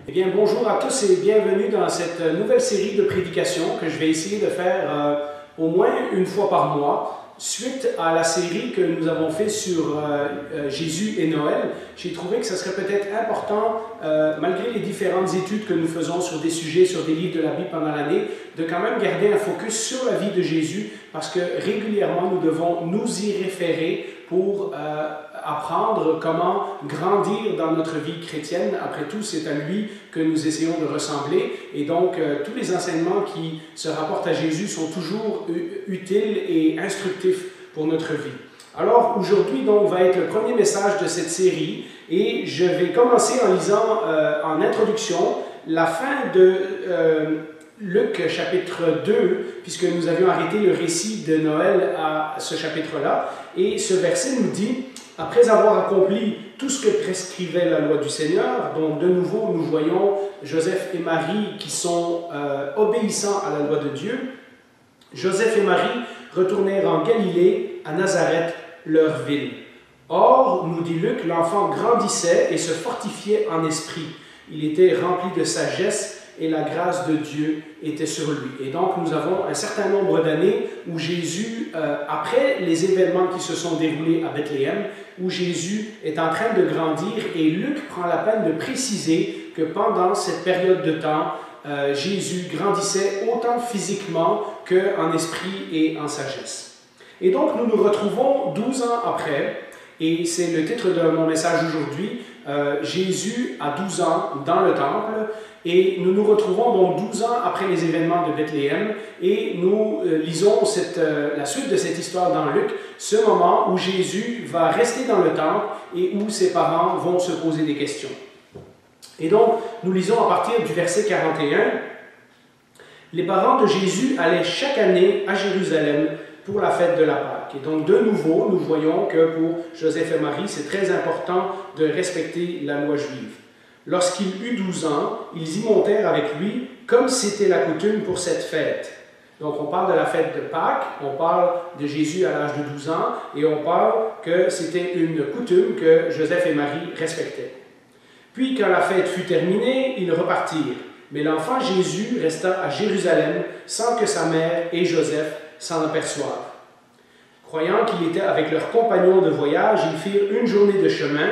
Eh bien, bonjour à tous et bienvenue dans cette nouvelle série de prédications que je vais essayer de faire au moins une fois par mois. Suite à la série que nous avons fait sur Jésus et Noël, j'ai trouvé que ce serait peut-être important, malgré les différentes études que nous faisons sur des sujets, sur des livres de la Bible pendant l'année, de quand même garder un focus sur la vie de Jésus, parce que régulièrement nous devons nous y référer pour apprendre comment grandir dans notre vie chrétienne. Après tout, c'est à lui que nous essayons de ressembler. Et donc, tous les enseignements qui se rapportent à Jésus sont toujours utiles et instructifs pour notre vie. Alors, aujourd'hui, donc, va être le premier message de cette série. Et je vais commencer en lisant en introduction la fin de Luc chapitre 2, puisque nous avions arrêté le récit de Noël à ce chapitre-là. Et ce verset nous dit: « Après avoir accompli tout ce que prescrivait la loi du Seigneur », donc de nouveau nous voyons Joseph et Marie qui sont obéissants à la loi de Dieu, Joseph et Marie retournèrent en Galilée, à Nazareth, leur ville. Or, nous dit Luc, l'enfant grandissait et se fortifiait en esprit. Il était rempli de sagesse et la grâce de Dieu était sur lui. Et donc, nous avons un certain nombre d'années où Jésus, après les événements qui se sont déroulés à Bethléem, où Jésus est en train de grandir, et Luc prend la peine de préciser que pendant cette période de temps, Jésus grandissait autant physiquement qu'en esprit et en sagesse. Et donc, nous nous retrouvons 12 ans après, et c'est le titre de mon message aujourd'hui, Jésus a 12 ans dans le temple, et nous nous retrouvons donc 12 ans après les événements de Bethléem, et nous lisons la suite de cette histoire dans Luc, ce moment où Jésus va rester dans le temple et où ses parents vont se poser des questions. Et donc, nous lisons à partir du verset 41, « Les parents de Jésus allaient chaque année à Jérusalem pour la fête de la Pâque. » Et donc, de nouveau, nous voyons que pour Joseph et Marie, c'est très important de respecter la loi juive. Lorsqu'il eut 12 ans, ils y montèrent avec lui, comme c'était la coutume pour cette fête. Donc, on parle de la fête de Pâques, on parle de Jésus à l'âge de 12 ans, et on parle que c'était une coutume que Joseph et Marie respectaient. Puis, quand la fête fut terminée, ils repartirent. Mais l'enfant Jésus resta à Jérusalem sans que sa mère et Joseph s'en aperçoivent. Croyant qu'il était avec leurs compagnons de voyage, ils firent une journée de chemin,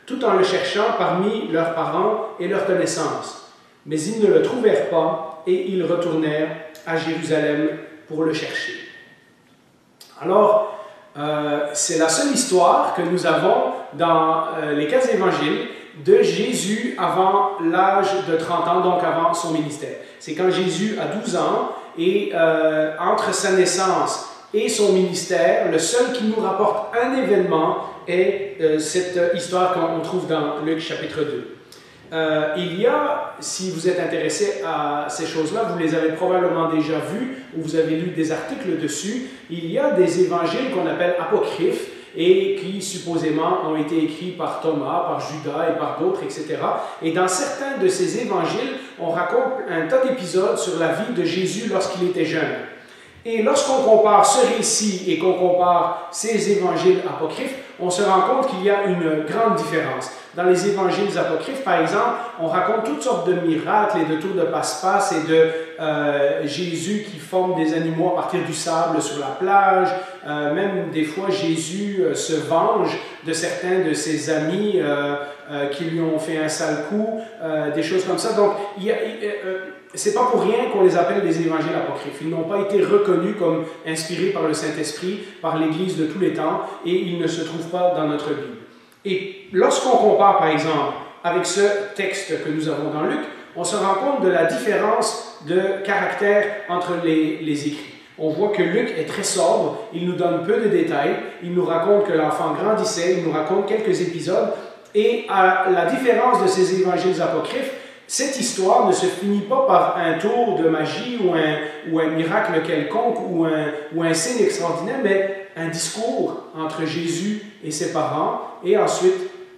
tout en le cherchant parmi leurs parents et leurs connaissances. Mais ils ne le trouvèrent pas et ils retournèrent à Jérusalem pour le chercher. Alors, c'est la seule histoire que nous avons dans les 15 évangiles de Jésus avant l'âge de 30 ans, donc avant son ministère. C'est quand Jésus a 12 ans et entre sa naissance et son ministère, le seul qui nous rapporte un événement est cette histoire qu'on trouve dans Luc chapitre 2. Il y a, si vous êtes intéressé à ces choses-là, vous les avez probablement déjà vues ou vous avez lu des articles dessus, il y a des évangiles qu'on appelle apocryphes et qui supposément ont été écrits par Thomas, par Judas et par d'autres, etc. Et dans certains de ces évangiles, on raconte un tas d'épisodes sur la vie de Jésus lorsqu'il était jeune. Et lorsqu'on compare ce récit et qu'on compare ces évangiles apocryphes, on se rend compte qu'il y a une grande différence. Dans les évangiles apocryphes, par exemple, on raconte toutes sortes de miracles et de tours de passe-passe et de Jésus qui forme des animaux à partir du sable sur la plage. Même des fois, Jésus se venge de certains de ses amis qui lui ont fait un sale coup, des choses comme ça. Donc, c'est pas pour rien qu'on les appelle des évangiles apocryphes. Ils n'ont pas été reconnus comme inspirés par le Saint-Esprit, par l'Église de tous les temps, et ils ne se trouvent pas dans notre Bible. Et lorsqu'on compare, par exemple, avec ce texte que nous avons dans Luc, on se rend compte de la différence de caractère entre les écrits. On voit que Luc est très sobre, il nous donne peu de détails, il nous raconte que l'enfant grandissait, il nous raconte quelques épisodes, et à la différence de ces évangiles apocryphes, cette histoire ne se finit pas par un tour de magie ou un miracle quelconque ou un signe extraordinaire, mais un discours entre Jésus et ses parents, et ensuite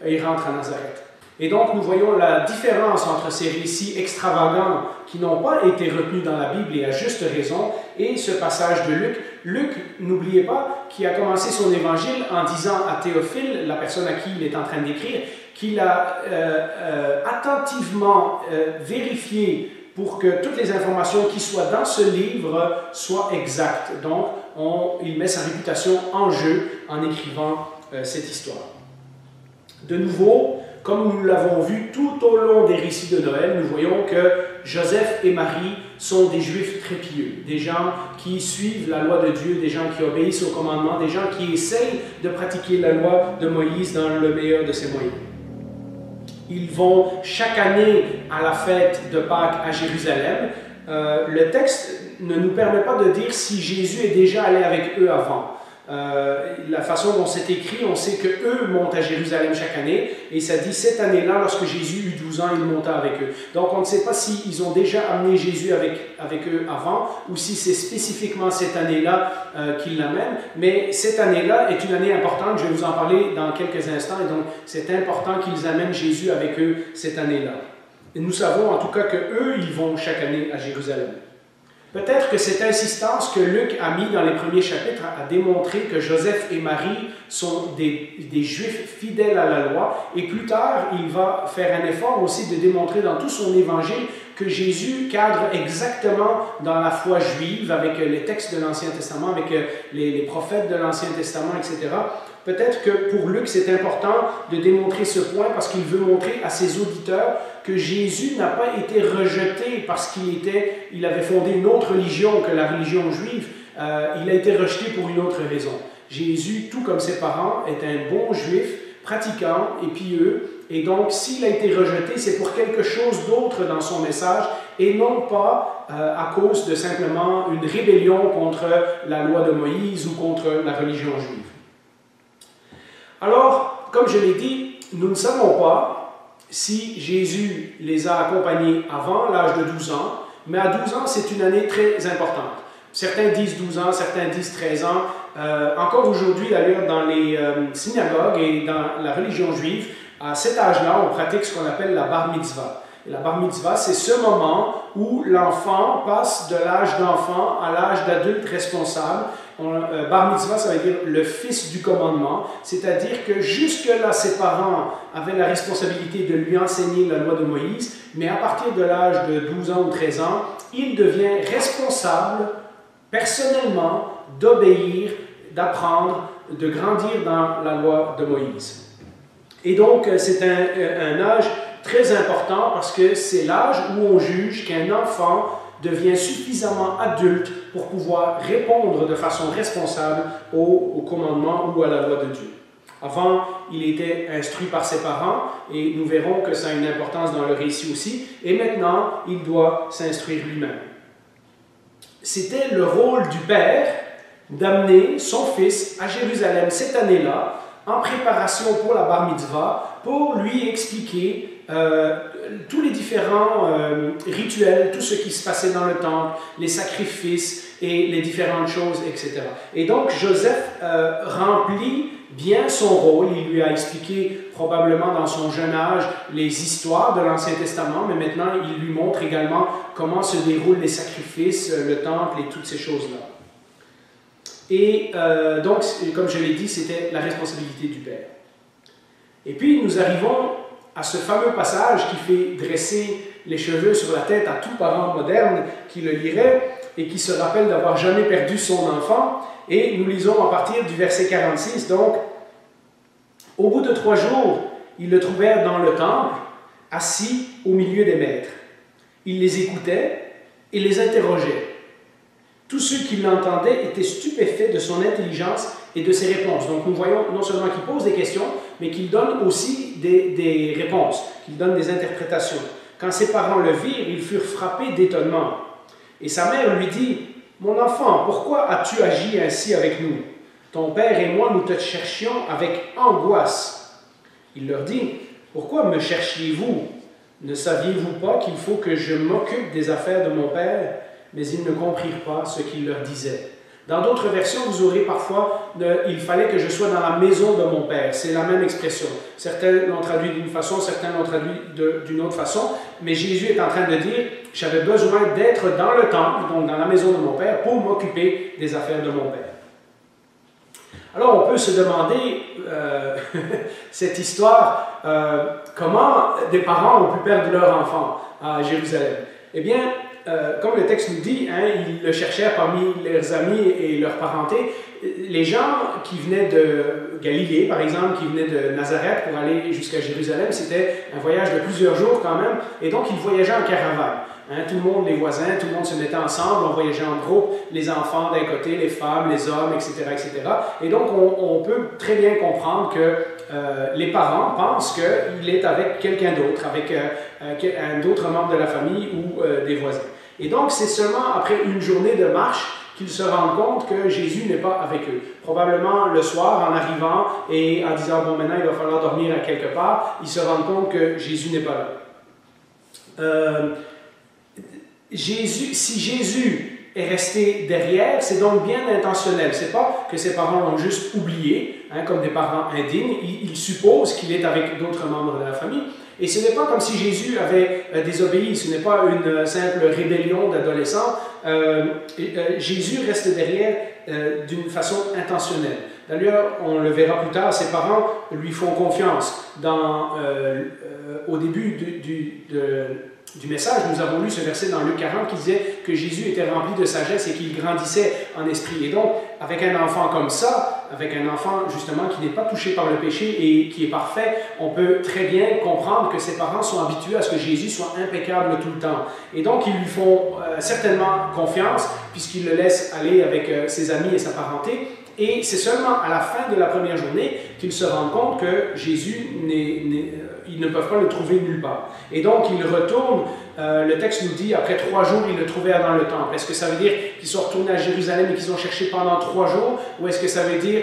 il rentre à Nazareth. Et donc nous voyons la différence entre ces récits extravagants qui n'ont pas été retenus dans la Bible et à juste raison, et ce passage de Luc. Luc, n'oubliez pas qui a commencé son évangile en disant à Théophile, la personne à qui il est en train d'écrire, qu'il a attentivement vérifié pour que toutes les informations qui soient dans ce livre soient exactes. Donc, il met sa réputation en jeu en écrivant cette histoire. De nouveau, comme nous l'avons vu tout au long des récits de Noël, nous voyons que Joseph et Marie sont des Juifs très pieux, des gens qui suivent la loi de Dieu, des gens qui obéissent aux commandements, des gens qui essayent de pratiquer la loi de Moïse dans le meilleur de ses moyens. Ils vont chaque année à la fête de Pâques à Jérusalem. Le texte ne nous permet pas de dire si Jésus est déjà allé avec eux avant. La façon dont c'est écrit, on sait qu'eux montent à Jérusalem chaque année, et ça dit cette année-là, lorsque Jésus eut 12 ans, il monta avec eux. Donc on ne sait pas s'ils ont déjà amené Jésus avec eux avant, ou si c'est spécifiquement cette année-là qu'ils l'amènent, mais cette année-là est une année importante, je vais vous en parler dans quelques instants, et donc c'est important qu'ils amènent Jésus avec eux cette année-là. Et nous savons en tout cas qu'eux, ils vont chaque année à Jérusalem. Peut-être que cette insistance que Luc a mis dans les premiers chapitres a démontré que Joseph et Marie sont des Juifs fidèles à la loi, et plus tard, il va faire un effort aussi de démontrer dans tout son évangile que Jésus cadre exactement dans la foi juive, avec les textes de l'Ancien Testament, avec les prophètes de l'Ancien Testament, etc. Peut-être que pour Luc, c'est important de démontrer ce point parce qu'il veut montrer à ses auditeurs que Jésus n'a pas été rejeté parce qu'il avait fondé une autre religion que la religion juive. Il a été rejeté pour une autre raison. Jésus, tout comme ses parents, est un bon juif, pratiquant et pieux. Et donc, s'il a été rejeté, c'est pour quelque chose d'autre dans son message et non pas à cause de simplement une rébellion contre la loi de Moïse ou contre la religion juive. Alors, comme je l'ai dit, nous ne savons pas si Jésus les a accompagnés avant l'âge de 12 ans, mais à 12 ans, c'est une année très importante. Certains disent 12 ans, certains disent 13 ans. Encore aujourd'hui, d'ailleurs, dans les synagogues et dans la religion juive, à cet âge-là, on pratique ce qu'on appelle la bar mitzvah. Et la bar mitzvah, c'est ce moment où l'enfant passe de l'âge d'enfant à l'âge d'adulte responsable. Bar mitzvah, ça veut dire le fils du commandement, c'est-à-dire que jusque-là, ses parents avaient la responsabilité de lui enseigner la loi de Moïse, mais à partir de l'âge de 12 ans ou 13 ans, il devient responsable, personnellement, d'obéir, d'apprendre, de grandir dans la loi de Moïse. Et donc, c'est un âge très important parce que c'est l'âge où on juge qu'un enfant devient suffisamment adulte pour pouvoir répondre de façon responsable au commandement ou à la loi de Dieu. Avant, il était instruit par ses parents et nous verrons que ça a une importance dans le récit aussi. Et maintenant, il doit s'instruire lui-même. C'était le rôle du père d'amener son fils à Jérusalem cette année-là en préparation pour la bar mitzvah pour lui expliquer tous les différents rituels, tout ce qui se passait dans le temple, les sacrifices et les différentes choses, etc. Et donc, Joseph remplit bien son rôle. Il lui a expliqué probablement dans son jeune âge les histoires de l'Ancien Testament, mais maintenant, il lui montre également comment se déroulent les sacrifices, le temple et toutes ces choses-là. Et donc, comme je l'ai dit, c'était la responsabilité du père. Et puis, nous arrivons à ce fameux passage qui fait dresser les cheveux sur la tête à tout parent moderne qui le lirait et qui se rappelle d'avoir jamais perdu son enfant. Et nous lisons à partir du verset 46, donc, « Au bout de 3 jours, ils le trouvèrent dans le temple, assis au milieu des maîtres. Il les écoutait et les interrogeait. Tous ceux qui l'entendaient étaient stupéfaits de son intelligence et de ses réponses. » Donc nous voyons non seulement qu'il pose des questions, mais qu'il donne aussi des réponses, qu'il donne des interprétations. Quand ses parents le virent, ils furent frappés d'étonnement. Et sa mère lui dit, « Mon enfant, pourquoi as-tu agi ainsi avec nous? Ton père et moi, nous te cherchions avec angoisse. » Il leur dit, « Pourquoi me cherchiez-vous? Ne saviez-vous pas qu'il faut que je m'occupe des affaires de mon père? » Mais ils ne comprirent pas ce qu'il leur disait. Dans d'autres versions, vous aurez parfois « il fallait que je sois dans la maison de mon père ». C'est la même expression. Certains l'ont traduit d'une façon, certains l'ont traduit d'une autre façon. Mais Jésus est en train de dire « j'avais besoin d'être dans le temple, donc dans la maison de mon père, pour m'occuper des affaires de mon père ». Alors on peut se demander, cette histoire, comment des parents ont pu perdre leur enfant à Jérusalem. Eh bien, comme le texte nous dit, hein, ils le cherchèrent parmi leurs amis et leur parenté. Les gens qui venaient de Galilée, par exemple, qui venaient de Nazareth pour aller jusqu'à Jérusalem, c'était un voyage de plusieurs jours quand même, et donc ils voyageaient en caravane. Hein, tout le monde, les voisins, tout le monde se mettait ensemble, on voyageait en groupe, les enfants d'un côté, les femmes, les hommes, etc. etc. Et donc on peut très bien comprendre que les parents pensent qu'il est avec quelqu'un d'autre, avec un autre membre de la famille ou des voisins. Et donc c'est seulement après une journée de marche qu'ils se rendent compte que Jésus n'est pas avec eux. Probablement le soir, en arrivant et en disant « bon, maintenant il va falloir dormir à quelque part », ils se rendent compte que Jésus n'est pas là. Si Jésus est resté derrière, c'est donc bien intentionnel. C'est pas que ses parents l'ont juste oublié, hein, comme des parents indignes. Ils supposent qu'il est avec d'autres membres de la famille. Et ce n'est pas comme si Jésus avait désobéi, ce n'est pas une simple rébellion d'adolescent. Jésus reste derrière d'une façon intentionnelle. D'ailleurs, on le verra plus tard, ses parents lui font confiance. Au début du message, nous avons lu ce verset dans Luc 40 qui disait que Jésus était rempli de sagesse et qu'il grandissait en esprit. Et donc, avec un enfant comme ça, avec un enfant justement qui n'est pas touché par le péché et qui est parfait, on peut très bien comprendre que ses parents sont habitués à ce que Jésus soit impeccable tout le temps. Et donc, ils lui font certainement confiance puisqu'ils le laissent aller avec ses amis et sa parenté. Et c'est seulement à la fin de la première journée qu'ils se rendent compte que Jésus ils ne peuvent pas le trouver nulle part. Et donc, ils retournent, le texte nous dit, après 3 jours, ils le trouvèrent dans le temple. Est-ce que ça veut dire qu'ils sont retournés à Jérusalem et qu'ils ont cherché pendant 3 jours? Ou est-ce que ça veut dire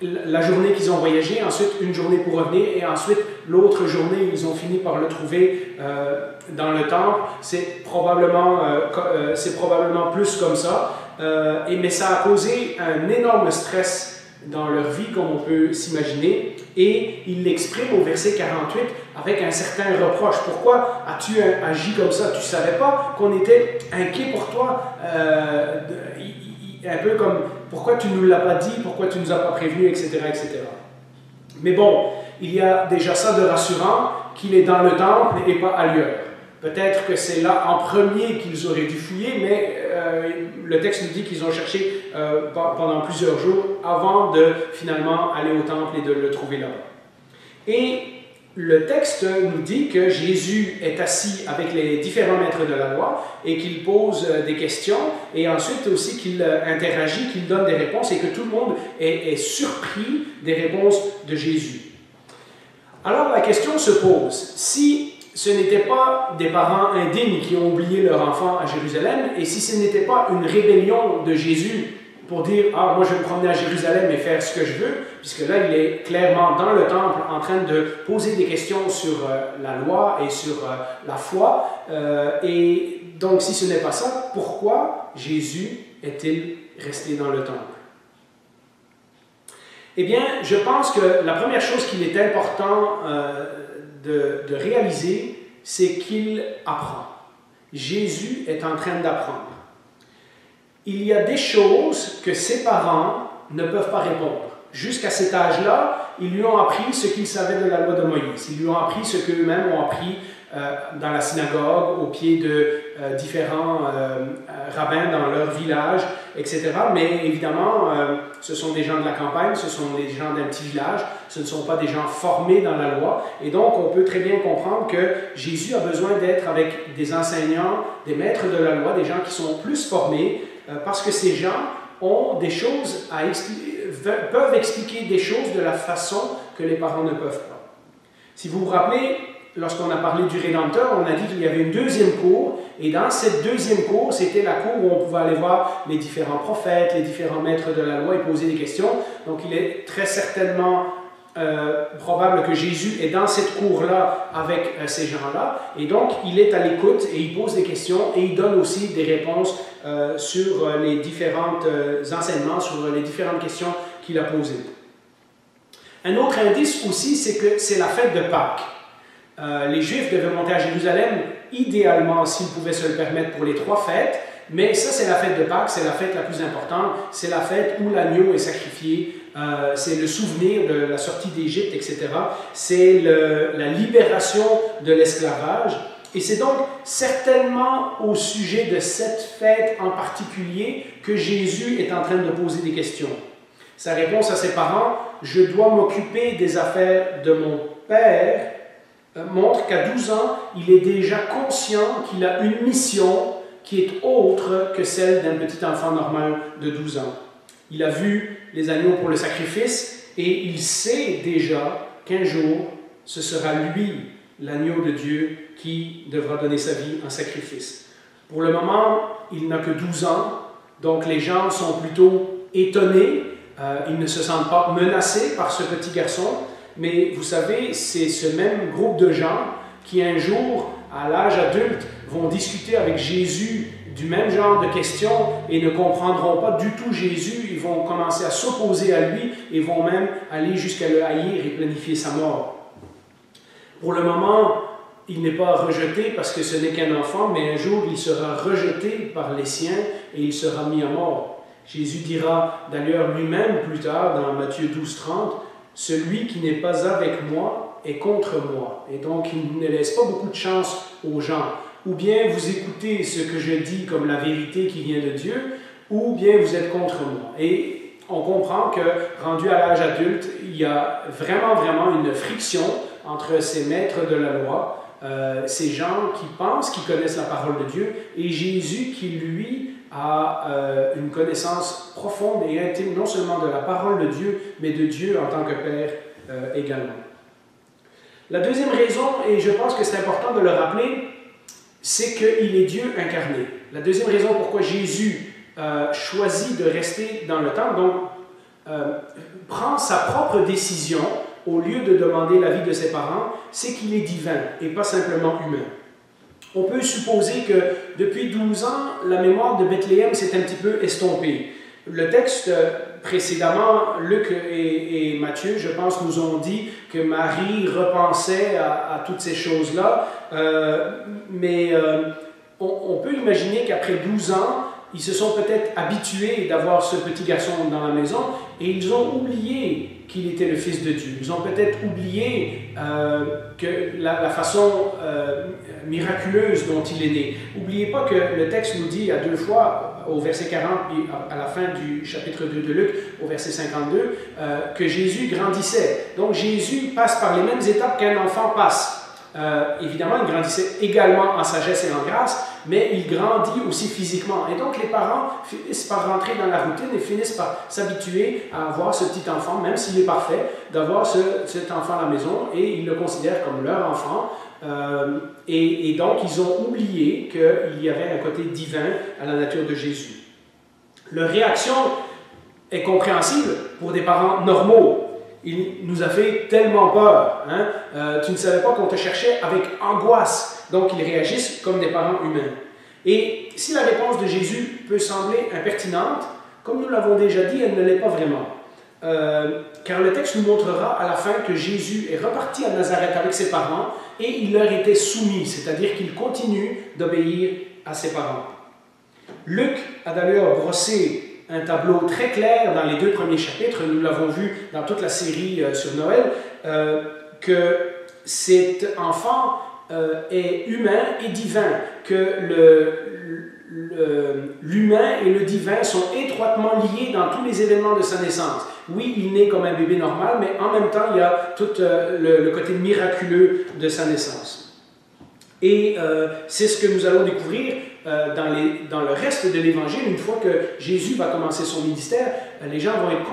la journée qu'ils ont voyagé, ensuite une journée pour revenir, et ensuite l'autre journée, ils ont fini par le trouver dans le temple? C'est probablement plus comme ça. Mais ça a causé un énorme stress dans leur vie, comme on peut s'imaginer, et il l'exprime au verset 48 avec un certain reproche. Pourquoi as-tu agi comme ça? Tu ne savais pas qu'on était inquiet pour toi? Un peu comme, pourquoi tu ne nous l'as pas dit? Pourquoi tu ne nous as pas prévenus? Etc., etc. Mais bon, il y a déjà ça de rassurant, qu'il est dans le temple et pas ailleurs. Peut-être que c'est là en premier qu'ils auraient dû fouiller, mais le texte nous dit qu'ils ont cherché pendant plusieurs jours avant de finalement aller au temple et de le trouver là-bas. Et le texte nous dit que Jésus est assis avec les différents maîtres de la loi et qu'il pose des questions et ensuite aussi qu'il interagit, qu'il donne des réponses et que tout le monde est surpris des réponses de Jésus. Alors la question se pose, si ce n'était pas des parents indignes qui ont oublié leur enfant à Jérusalem, et si ce n'était pas une rébellion de Jésus pour dire « Ah, moi je vais me promener à Jérusalem et faire ce que je veux », puisque là il est clairement dans le temple en train de poser des questions sur la loi et sur la foi, et donc si ce n'est pas ça, pourquoi Jésus est-il resté dans le temple? Eh bien, je pense que la première chose qu'il est important de réaliser, c'est qu'il apprend. Jésus est en train d'apprendre. Il y a des choses que ses parents ne peuvent pas répondre. Jusqu'à cet âge-là, ils lui ont appris ce qu'ils savaient de la loi de Moïse. Ils lui ont appris ce qu'eux-mêmes ont appris dans la synagogue, au pied de différents rabbins dans leur village, etc. Mais évidemment, ce sont des gens de la campagne, ce sont des gens d'un petit village, ce ne sont pas des gens formés dans la loi. Et donc, on peut très bien comprendre que Jésus a besoin d'être avec des enseignants, des maîtres de la loi, des gens qui sont plus formés, parce que ces gens ont des choses à peuvent expliquer des choses de la façon que les parents ne peuvent pas. Si vous vous rappelez, lorsqu'on a parlé du Rédempteur, on a dit qu'il y avait une deuxième cour, et dans cette deuxième cour, c'était la cour où on pouvait aller voir les différents prophètes, les différents maîtres de la loi et poser des questions. Donc il est très certainement probable que Jésus est dans cette cour-là avec ces gens-là, et donc il est à l'écoute et il pose des questions et il donne aussi des réponses sur les différents enseignements, sur les différentes questions qu'il a posées. Un autre indice aussi, c'est que c'est la fête de Pâques. Les Juifs devaient monter à Jérusalem, idéalement, s'ils pouvaient se le permettre, pour les 3 fêtes, Mais ça, c'est la fête de Pâques, c'est la fête la plus importante, c'est la fête où l'agneau est sacrifié, c'est le souvenir de la sortie d'Égypte, etc. C'est la libération de l'esclavage. Et c'est donc certainement au sujet de cette fête en particulier que Jésus est en train de poser des questions. Sa réponse à ses parents, « Je dois m'occuper des affaires de mon Père », montre qu'à 12 ans, il est déjà conscient qu'il a une mission qui est autre que celle d'un petit enfant normal de 12 ans. Il a vu les agneaux pour le sacrifice et il sait déjà qu'un jour, ce sera lui, l'agneau de Dieu, qui devra donner sa vie en sacrifice. Pour le moment, il n'a que 12 ans, donc les gens sont plutôt étonnés, ils ne se sentent pas menacés par ce petit garçon, mais vous savez, c'est ce même groupe de gens qui un jour, à l'âge adulte, vont discuter avec Jésus du même genre de questions et ne comprendront pas du tout Jésus, ils vont commencer à s'opposer à lui et vont même aller jusqu'à le haïr et planifier sa mort. Pour le moment, il n'est pas rejeté parce que ce n'est qu'un enfant, mais un jour il sera rejeté par les siens et il sera mis à mort. Jésus dira d'ailleurs lui-même plus tard dans Matthieu 12:30, « Celui qui n'est pas avec moi est contre moi. » Et donc il ne laisse pas beaucoup de chance aux gens. Ou bien vous écoutez ce que je dis comme la vérité qui vient de Dieu, ou bien vous êtes contre moi. Et on comprend que, rendu à l'âge adulte, il y a vraiment une friction entre ces maîtres de la loi, ces gens qui pensent qu'ils connaissent la parole de Dieu, et Jésus qui, lui, a une connaissance profonde et intime, non seulement de la parole de Dieu, mais de Dieu en tant que Père également. La deuxième raison, et je pense que c'est important de le rappeler, c'est qu'il est Dieu incarné. La deuxième raison pourquoi Jésus choisit de rester dans le temple, donc prend sa propre décision au lieu de demander l'avis de ses parents, c'est qu'il est divin et pas simplement humain. On peut supposer que depuis 12 ans, la mémoire de Bethléem s'est un petit peu estompée. Le texte précédemment, Luc et Matthieu, je pense, nous ont dit que Marie repensait à toutes ces choses-là, mais on peut imaginer qu'après 12 ans, ils se sont peut-être habitués d'avoir ce petit garçon dans la maison et ils ont oublié qu'il était le Fils de Dieu. Ils ont peut-être oublié que la façon miraculeuse dont il est né. N'oubliez pas que le texte nous dit à 2 fois, au verset 40 et à la fin du chapitre 2 de Luc, au verset 52, que Jésus grandissait. Donc Jésus passe par les mêmes étapes qu'un enfant passe. Évidemment, il grandissait également en sagesse et en grâce, mais il grandit aussi physiquement. Et donc, les parents finissent par rentrer dans la routine et finissent par s'habituer à avoir ce petit enfant, même s'il est parfait, d'avoir cet enfant à la maison, et ils le considèrent comme leur enfant. Et donc, ils ont oublié qu'il y avait un côté divin à la nature de Jésus. Leur réaction est compréhensible pour des parents normaux. Il nous a fait tellement peur. Hein? Tu ne savais pas qu'on te cherchait avec angoisse. Donc, ils réagissent comme des parents humains. Et si la réponse de Jésus peut sembler impertinente, comme nous l'avons déjà dit, elle ne l'est pas vraiment. Car le texte nous montrera à la fin que Jésus est reparti à Nazareth avec ses parents et il leur était soumis, c'est-à-dire qu'il continue d'obéir à ses parents. Luc a d'ailleurs brossé un tableau très clair dans les 2 premiers chapitres, nous l'avons vu dans toute la série sur Noël, que cet enfant est humain et divin, que l'humain et le divin sont étroitement liés dans tous les événements de sa naissance. Oui, il naît comme un bébé normal, mais en même temps, il y a tout le côté miraculeux de sa naissance. Et c'est ce que nous allons découvrir dans le reste de l'Évangile. Une fois que Jésus va commencer son ministère, les gens vont être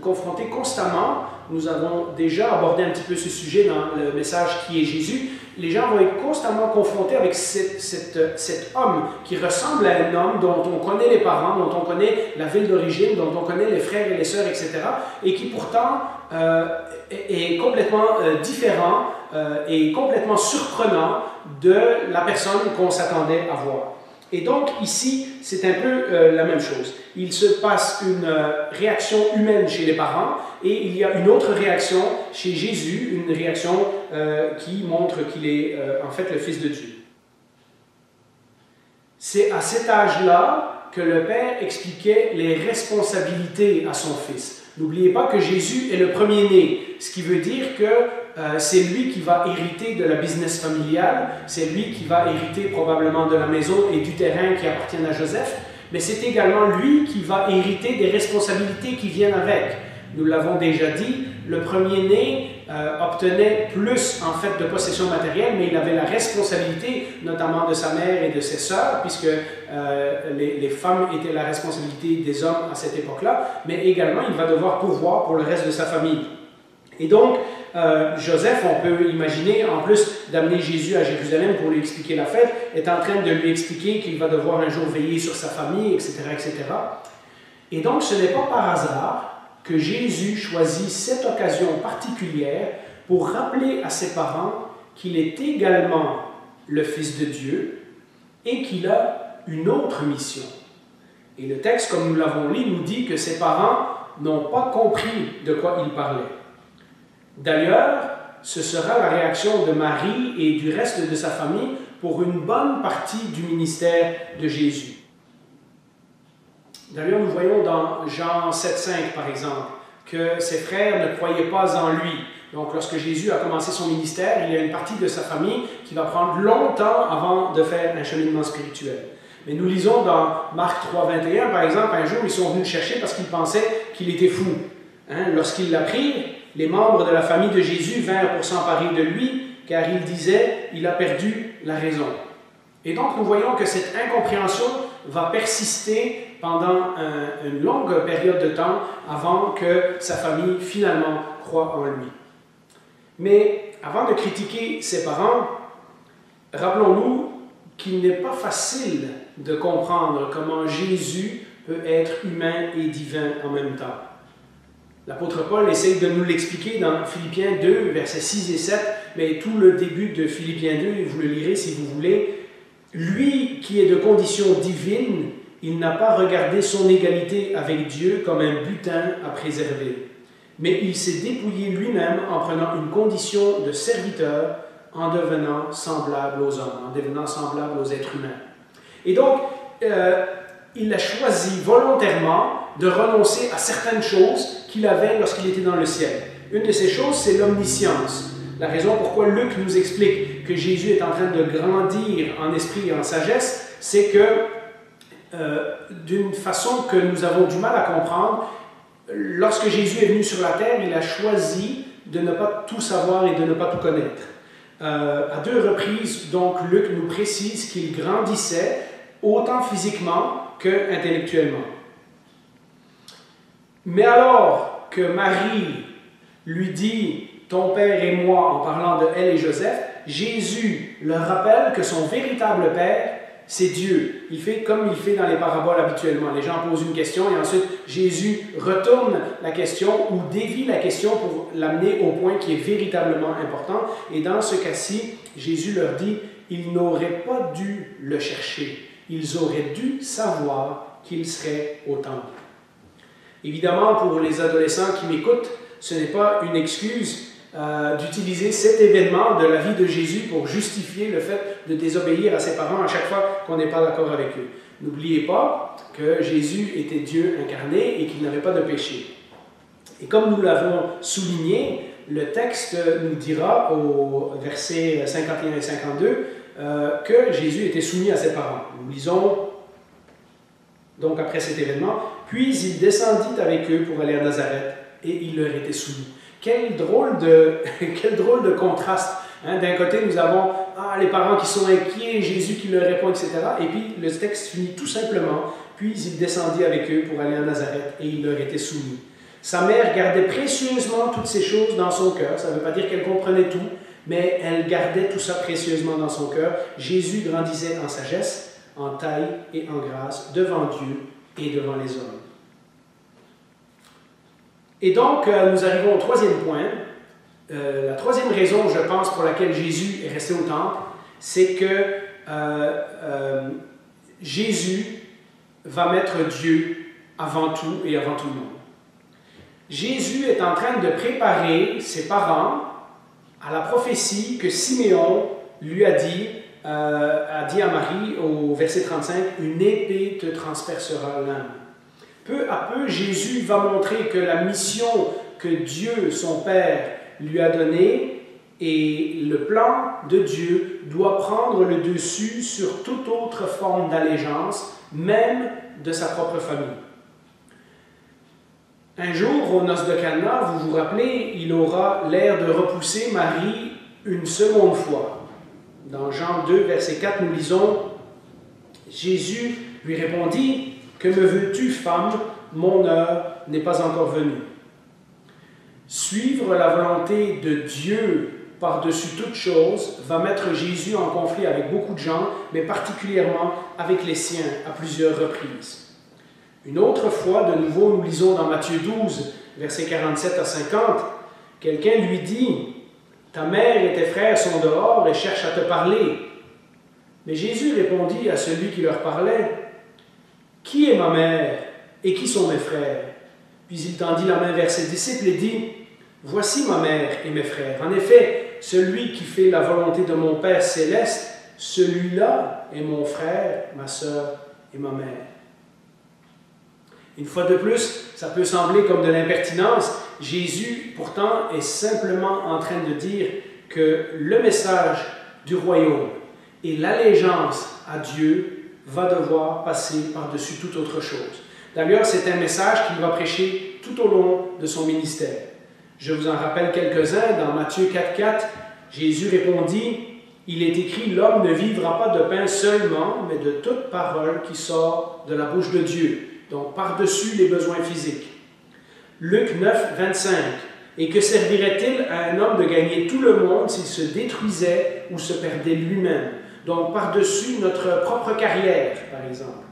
confrontés constamment. Nous avons déjà abordé un petit peu ce sujet dans le message qui est Jésus. Les gens vont être constamment confrontés avec cet homme qui ressemble à un homme dont on connaît les parents, dont on connaît la ville d'origine, dont on connaît les frères et les sœurs, etc. Et qui pourtant est complètement différent et complètement surprenant de la personne qu'on s'attendait à voir. Et donc ici, c'est un peu la même chose. Il se passe une réaction humaine chez les parents et il y a une autre réaction chez Jésus, une réaction qui montre qu'il est en fait le Fils de Dieu. C'est à cet âge-là que le Père expliquait les responsabilités à son Fils. N'oubliez pas que Jésus est le premier-né, ce qui veut dire que c'est lui qui va hériter de la business familiale, c'est lui qui va hériter probablement de la maison et du terrain qui appartiennent à Joseph, mais c'est également lui qui va hériter des responsabilités qui viennent avec. Nous l'avons déjà dit, le premier-né obtenait plus en fait de possession matérielle, mais il avait la responsabilité notamment de sa mère et de ses sœurs, puisque les femmes étaient la responsabilité des hommes à cette époque-là, mais également il va devoir pourvoir pour le reste de sa famille. Et donc, Joseph, on peut imaginer, en plus d'amener Jésus à Jérusalem pour lui expliquer la fête, est en train de lui expliquer qu'il va devoir un jour veiller sur sa famille, etc., etc. Et donc, ce n'est pas par hasard que Jésus choisit cette occasion particulière pour rappeler à ses parents qu'il est également le Fils de Dieu et qu'il a une autre mission. Et le texte, comme nous l'avons lu, nous dit que ses parents n'ont pas compris de quoi il parlait. D'ailleurs, ce sera la réaction de Marie et du reste de sa famille pour une bonne partie du ministère de Jésus. D'ailleurs, nous voyons dans Jean 7,5 par exemple, que ses frères ne croyaient pas en lui. Donc, lorsque Jésus a commencé son ministère, il y a une partie de sa famille qui va prendre longtemps avant de faire un cheminement spirituel. Mais nous lisons dans Marc 3,21, par exemple, un jour, ils sont venus le chercher parce qu'ils pensaient qu'il était fou. Lorsqu'ils l'apprirent, les membres de la famille de Jésus vinrent pour s'emparer de lui, car ils disaient « il a perdu la raison ». Et donc, nous voyons que cette incompréhension va persister pendant une longue période de temps avant que sa famille finalement croie en lui. Mais avant de critiquer ses parents, rappelons-nous qu'il n'est pas facile de comprendre comment Jésus peut être humain et divin en même temps. L'apôtre Paul essaye de nous l'expliquer dans Philippiens 2, versets 6 et 7, mais tout le début de Philippiens 2, vous le lirez si vous voulez. Lui qui est de condition divine, il n'a pas regardé son égalité avec Dieu comme un butin à préserver, mais il s'est dépouillé lui-même en prenant une condition de serviteur, en devenant semblable aux hommes, en devenant semblable aux êtres humains. Et donc, il a choisi volontairement de renoncer à certaines choses qu'il avait lorsqu'il était dans le ciel. Une de ces choses, c'est l'omniscience. La raison pourquoi Luc nous explique que Jésus est en train de grandir en esprit et en sagesse, c'est que d'une façon que nous avons du mal à comprendre, lorsque Jésus est venu sur la terre, il a choisi de ne pas tout savoir et de ne pas tout connaître. À 2 reprises, donc, Luc nous précise qu'il grandissait autant physiquement que intellectuellement. Mais alors que Marie lui dit « ton père et moi » en parlant de elle et Joseph, Jésus leur rappelle que son véritable père, c'est Dieu. Il fait comme il fait dans les paraboles habituellement. Les gens posent une question et ensuite Jésus retourne la question ou dévie la question pour l'amener au point qui est véritablement important. Et dans ce cas-ci, Jésus leur dit « ils n'auraient pas dû le chercher. Ils auraient dû savoir qu'il serait au temple. » Évidemment, pour les adolescents qui m'écoutent, ce n'est pas une excuse d'utiliser cet événement de la vie de Jésus pour justifier le fait de désobéir à ses parents à chaque fois qu'on n'est pas d'accord avec eux. N'oubliez pas que Jésus était Dieu incarné et qu'il n'avait pas de péché. Et comme nous l'avons souligné, le texte nous dira au versets 51 et 52 que Jésus était soumis à ses parents. Nous lisons donc après cet événement, « Puis il descendit avec eux pour aller à Nazareth, et il leur était soumis. » Quel drôle de contraste. D'un côté, nous avons les parents qui sont inquiets, Jésus qui leur répond, etc. Et puis, le texte finit tout simplement, « Puis il descendit avec eux pour aller à Nazareth, et il leur était soumis. » Sa mère gardait précieusement toutes ces choses dans son cœur. Ça ne veut pas dire qu'elle comprenait tout, mais elle gardait tout ça précieusement dans son cœur. Jésus grandissait en sagesse, en taille et en grâce devant Dieu et devant les hommes. Et donc, nous arrivons au 3e point. La 3e raison, je pense, pour laquelle Jésus est resté au temple, c'est que Jésus va mettre Dieu avant tout et avant tout le monde. Jésus est en train de préparer ses parents à la prophétie que Siméon lui a dit a dit à Marie au verset 35, « Une épée te transpercera l'âme ». Peu à peu, Jésus va montrer que la mission que Dieu, son Père, lui a donnée et le plan de Dieu doit prendre le dessus sur toute autre forme d'allégeance, même de sa propre famille. Un jour, aux noces de Cana, vous vous rappelez, il aura l'air de repousser Marie une seconde fois. Dans Jean 2, verset 4, nous lisons « Jésus lui répondit, « Que me veux-tu, femme? Mon heure n'est pas encore venue. » Suivre la volonté de Dieu par-dessus toute chose va mettre Jésus en conflit avec beaucoup de gens, mais particulièrement avec les siens à plusieurs reprises. Une autre fois, de nouveau, nous lisons dans Matthieu 12, versets 47 à 50, quelqu'un lui dit, « Ta mère et tes frères sont dehors et cherchent à te parler. » Mais Jésus répondit à celui qui leur parlait, « Qui est ma mère et qui sont mes frères? » Puis il tendit la main vers ses disciples et dit, « Voici ma mère et mes frères. En effet, celui qui fait la volonté de mon Père céleste, celui-là est mon frère, ma sœur et ma mère. » Une fois de plus, ça peut sembler comme de l'impertinence. Jésus, pourtant, est simplement en train de dire que le message du royaume et l'allégeance à Dieu va devoir passer par-dessus toute autre chose. D'ailleurs, c'est un message qu'il va prêcher tout au long de son ministère. Je vous en rappelle quelques-uns. Dans Matthieu 4,4, Jésus répondit, « Il est écrit, l'homme ne vivra pas de pain seulement, mais de toute parole qui sort de la bouche de Dieu. » Donc, par-dessus les besoins physiques. Luc 9, 25. « Et que servirait-il à un homme de gagner tout le monde s'il se détruisait ou se perdait lui-même? » Donc, par-dessus notre propre carrière, par exemple.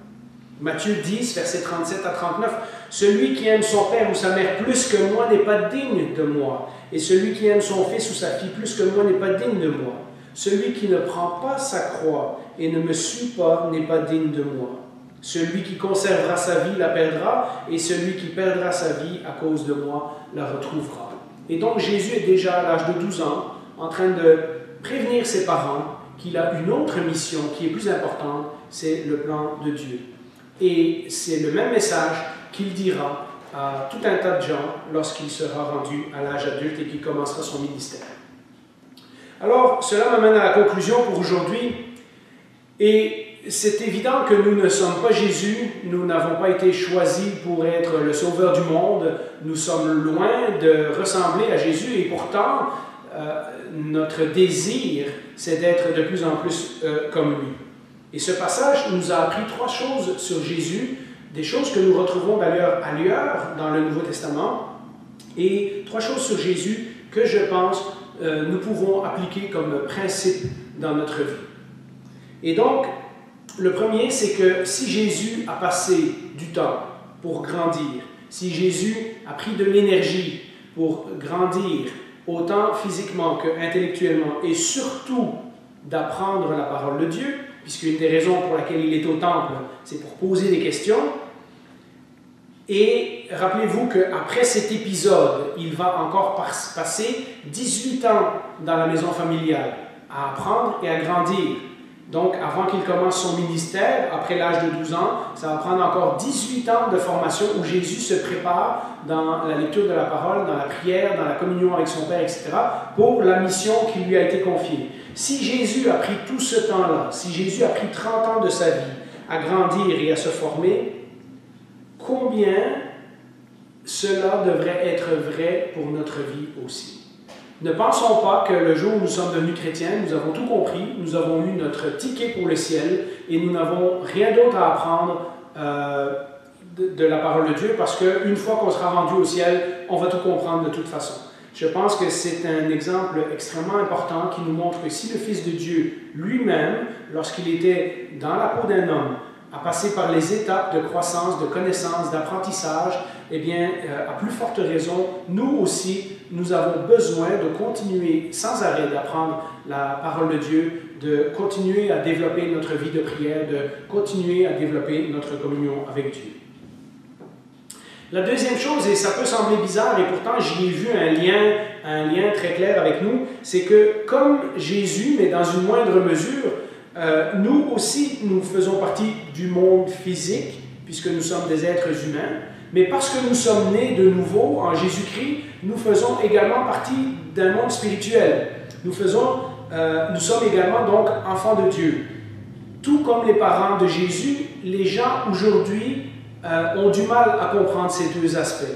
Matthieu 10, versets 37 à 39. « Celui qui aime son père ou sa mère plus que moi n'est pas digne de moi. Et celui qui aime son fils ou sa fille plus que moi n'est pas digne de moi. Celui qui ne prend pas sa croix et ne me suit pas n'est pas digne de moi. Celui qui conservera sa vie la perdra, et celui qui perdra sa vie à cause de moi la retrouvera. » Et donc Jésus est déjà à l'âge de 12 ans en train de prévenir ses parents qu'il a une autre mission qui est plus importante, c'est le plan de Dieu. Et c'est le même message qu'il dira à tout un tas de gens lorsqu'il sera rendu à l'âge adulte et qu'il commencera son ministère. Alors, cela m'amène à la conclusion pour aujourd'hui. Et c'est évident que nous ne sommes pas Jésus, nous n'avons pas été choisis pour être le sauveur du monde, nous sommes loin de ressembler à Jésus et pourtant, notre désir, c'est d'être de plus en plus comme lui. Et ce passage nous a appris 3 choses sur Jésus, des choses que nous retrouvons d'ailleurs ailleurs dans le Nouveau Testament, et 3 choses sur Jésus que je pense nous pouvons appliquer comme principe dans notre vie. Et donc, le premier, c'est que si Jésus a passé du temps pour grandir, si Jésus a pris de l'énergie pour grandir, autant physiquement qu'intellectuellement, et surtout d'apprendre la parole de Dieu, puisqu'une des raisons pour laquelle il est au temple, c'est pour poser des questions. Et rappelez-vous qu'après cet épisode, il va encore passer 18 ans dans la maison familiale, à apprendre et à grandir. Donc, avant qu'il commence son ministère, après l'âge de 12 ans, ça va prendre encore 18 ans de formation où Jésus se prépare dans la lecture de la parole, dans la prière, dans la communion avec son Père, etc., pour la mission qui lui a été confiée. Si Jésus a pris tout ce temps-là, si Jésus a pris 30 ans de sa vie à grandir et à se former, combien cela devrait être vrai pour notre vie aussi? Ne pensons pas que le jour où nous sommes devenus chrétiens, nous avons tout compris, nous avons eu notre ticket pour le ciel et nous n'avons rien d'autre à apprendre de la parole de Dieu parce qu'une fois qu'on sera rendu au ciel, on va tout comprendre de toute façon. Je pense que c'est un exemple extrêmement important qui nous montre que si le Fils de Dieu lui-même, lorsqu'il était dans la peau d'un homme, a passé par les étapes de croissance, de connaissance, d'apprentissage, eh bien, à plus forte raison, nous aussi, nous avons besoin de continuer sans arrêt d'apprendre la parole de Dieu, de continuer à développer notre vie de prière, de continuer à développer notre communion avec Dieu. La deuxième chose, et ça peut sembler bizarre, et pourtant j'y ai vu un lien très clair avec nous, c'est que comme Jésus, mais dans une moindre mesure, Nous aussi, nous faisons partie du monde physique, puisque nous sommes des êtres humains, mais parce que nous sommes nés de nouveau en Jésus-Christ, nous faisons également partie d'un monde spirituel. Nous sommes également donc enfants de Dieu. Tout comme les parents de Jésus, les gens aujourd'hui ont du mal à comprendre ces deux aspects.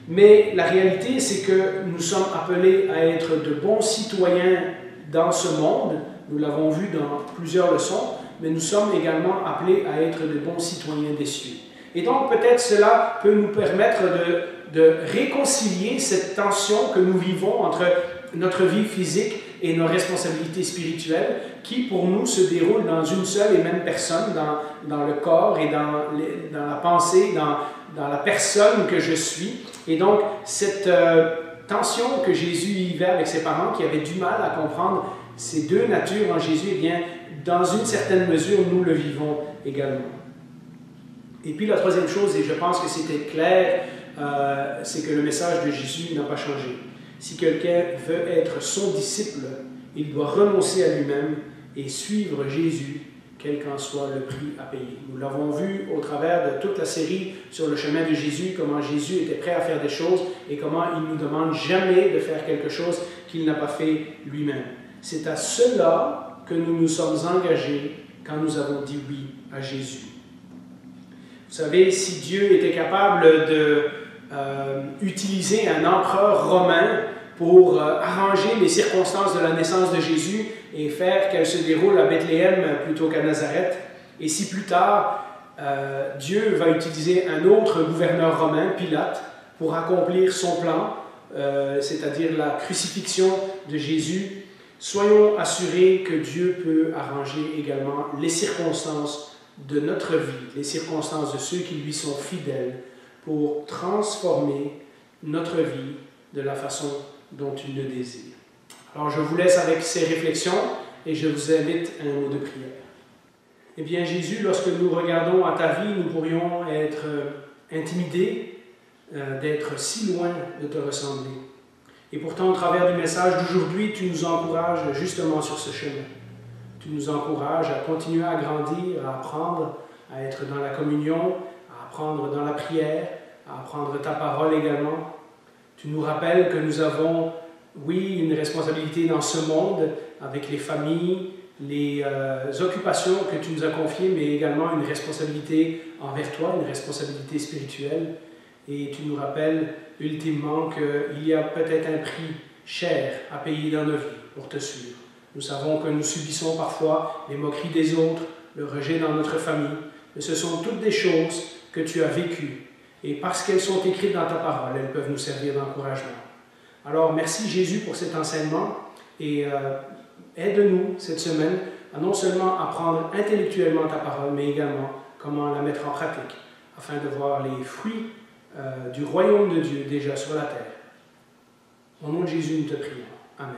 Mais la réalité, c'est que nous sommes appelés à être de bons citoyens dans ce monde. Nous l'avons vu dans plusieurs leçons, mais nous sommes également appelés à être de bons citoyens des cieux. Et donc peut-être cela peut nous permettre de réconcilier cette tension que nous vivons entre notre vie physique et nos responsabilités spirituelles qui pour nous se déroulent dans une seule et même personne, dans le corps et dans la pensée, dans la personne que je suis. Et donc cette tension que Jésus vivait avec ses parents qui avaient du mal à comprendre ces deux natures en Jésus, eh bien, dans une certaine mesure, nous le vivons également. Et puis la troisième chose, et je pense que c'était clair, c'est que le message de Jésus n'a pas changé. Si quelqu'un veut être son disciple, il doit renoncer à lui-même et suivre Jésus, quel qu'en soit le prix à payer. Nous l'avons vu au travers de toute la série sur le chemin de Jésus, comment Jésus était prêt à faire des choses et comment il ne nous demande jamais de faire quelque chose qu'il n'a pas fait lui-même. C'est à cela que nous nous sommes engagés quand nous avons dit oui à Jésus. Vous savez, si Dieu était capable d'utiliser un empereur romain pour arranger les circonstances de la naissance de Jésus et faire qu'elle se déroule à Bethléem plutôt qu'à Nazareth, et si plus tard, Dieu va utiliser un autre gouverneur romain, Pilate, pour accomplir son plan, c'est-à-dire la crucifixion de Jésus, soyons assurés que Dieu peut arranger également les circonstances de notre vie, les circonstances de ceux qui lui sont fidèles, pour transformer notre vie de la façon dont il le désire. Alors je vous laisse avec ces réflexions et je vous invite à un mot de prière. Eh bien Jésus, lorsque nous regardons à ta vie, nous pourrions être intimidés d'être si loin de te ressembler. Et pourtant, au travers du message d'aujourd'hui, tu nous encourages justement sur ce chemin. Tu nous encourages à continuer à grandir, à apprendre, à être dans la communion, à apprendre dans la prière, à apprendre ta parole également. Tu nous rappelles que nous avons, oui, une responsabilité dans ce monde, avec les familles, les occupations que tu nous as confiées, mais également une responsabilité envers toi, une responsabilité spirituelle. Et tu nous rappelles ultimement qu'il y a peut-être un prix cher à payer dans nos vies pour te suivre. Nous savons que nous subissons parfois les moqueries des autres, le rejet dans notre famille, mais ce sont toutes des choses que tu as vécues. Et parce qu'elles sont écrites dans ta parole, elles peuvent nous servir d'encouragement. Alors merci Jésus pour cet enseignement et aide-nous cette semaine à non seulement apprendre intellectuellement ta parole, mais également comment la mettre en pratique, afin de voir les fruits du royaume de Dieu déjà sur la terre. Au nom de Jésus, nous te prions. Amen.